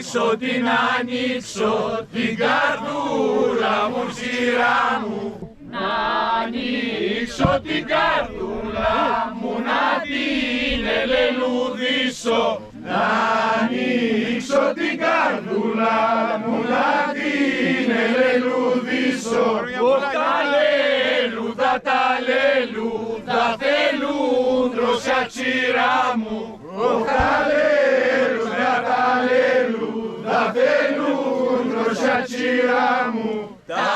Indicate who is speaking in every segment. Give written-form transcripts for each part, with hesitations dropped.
Speaker 1: ανοίξω, την ανοίξω, την καρδούλα μου, σειρά μου. Να ανοίξω την καρδούλα μου, να την ελελουδήσω. Να ανοίξω την καρδούλα μου, να την ελελουδήσω. Τα λελούδα, τα λελούδα θέλουν δροσιά τσίρα μου. Τα λελούδα, τα λελούδα θέλουν δροσιά τσίρα μου. Τα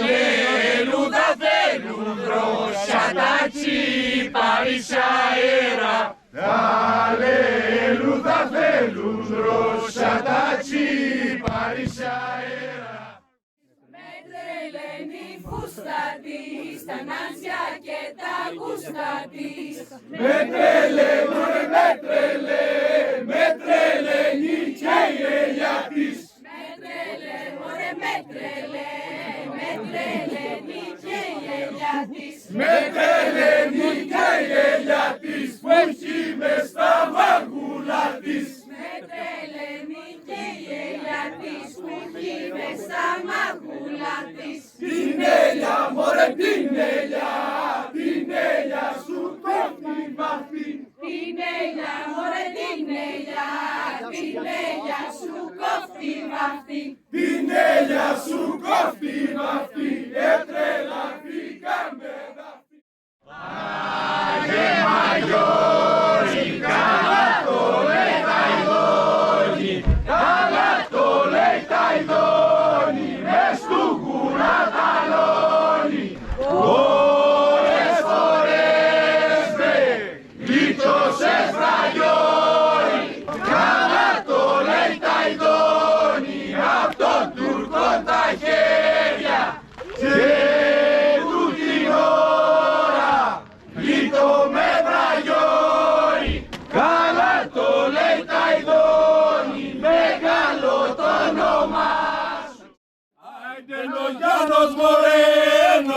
Speaker 1: λελούδα θέλουν δροσιά τα τσίπαρις αέρα. Τα λελούδα θέλουν δροσιά τα τσίπαρις αέρα.
Speaker 2: Με τρελαίνει η φούστα της, τα νάσια και τα γούστα της.
Speaker 1: Με τρελαίνει, με τρελαίνει και η ελιά της.
Speaker 2: Με τρελαίνει, μωρέ με τρελαίνει και η ελιά της.
Speaker 1: Με τρελαίνει και η ελιά της που έχει μες στα μάγουλα της.
Speaker 2: Με τρελαίνει και η ελιά της που έχει μες στα μάγουλα της.
Speaker 1: Την ελιά, μωρέ την ελιά σου κόφτει μ' αυτή.
Speaker 2: Την ελιά, μωρέ την ελιά σου κόφτει μ' αυτή.
Speaker 1: Την ελιά σου κόφτει μ' αυτή, τρελαθήκα με δάφτη. Άγιε Μαγιώρη, καλά το λέει τα ειδώνει, καλά το λέει τα ειδώνει, μες του γούνα τα λώνει. Ωρες φορές με γλίτωσες βραγιώρη, καλά το λέει τα ειδώνει, απ' τον Τούρκο τα χέρια και του την ώρα γλίτω με βραγιώρη, καλά το λέει τα ειδώνει, μεγάλο το όνομά σου. Άιντε ο Γιάννος μωρέ,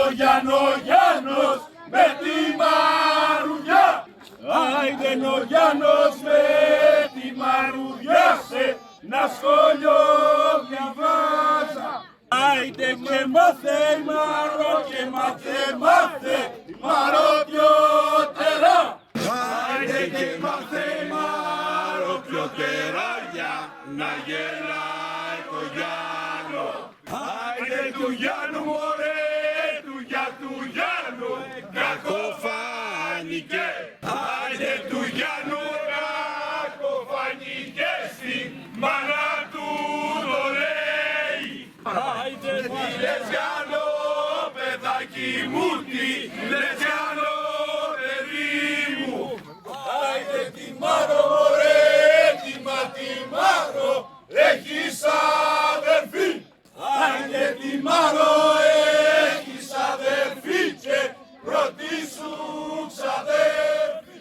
Speaker 1: ο Γιάννος με τη μαρουδιά. Άιντε ο Γιάννος με τη μαρουδιά σε να σχολείο διαβάζα. Άιντε και μάθε η Μαρό και μάθε η Μαρό πιότερα. Άιντε και μάθε η Μαρό πιότερα για να γελάει το Γιάννο. Άιντε του Γιάννου μωρέ, του Γιάννου κακό φάνηκε. Άιντε του Γιάννου κακό φάνηκε στην μάνα του το λέει. Άιντε τι λες Γιάννο παιδάκι μου, τι λες Γιάννο παιδί μου. Άιντε τη Μάρο μωρέ, τη Μάρο έχεις αδερφή. Άιντε τη Μάρο έχεις αδερφή και πρώτη σου ξαδέρφη.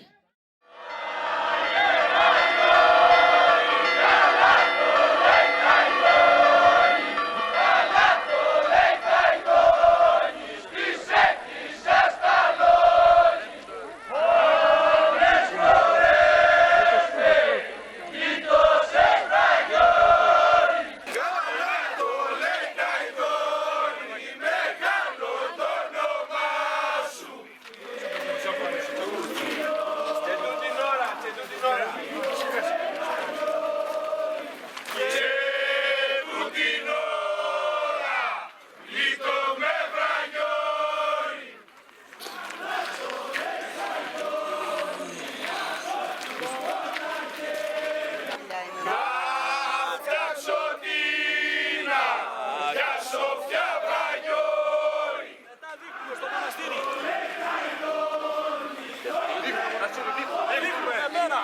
Speaker 1: Εμένα!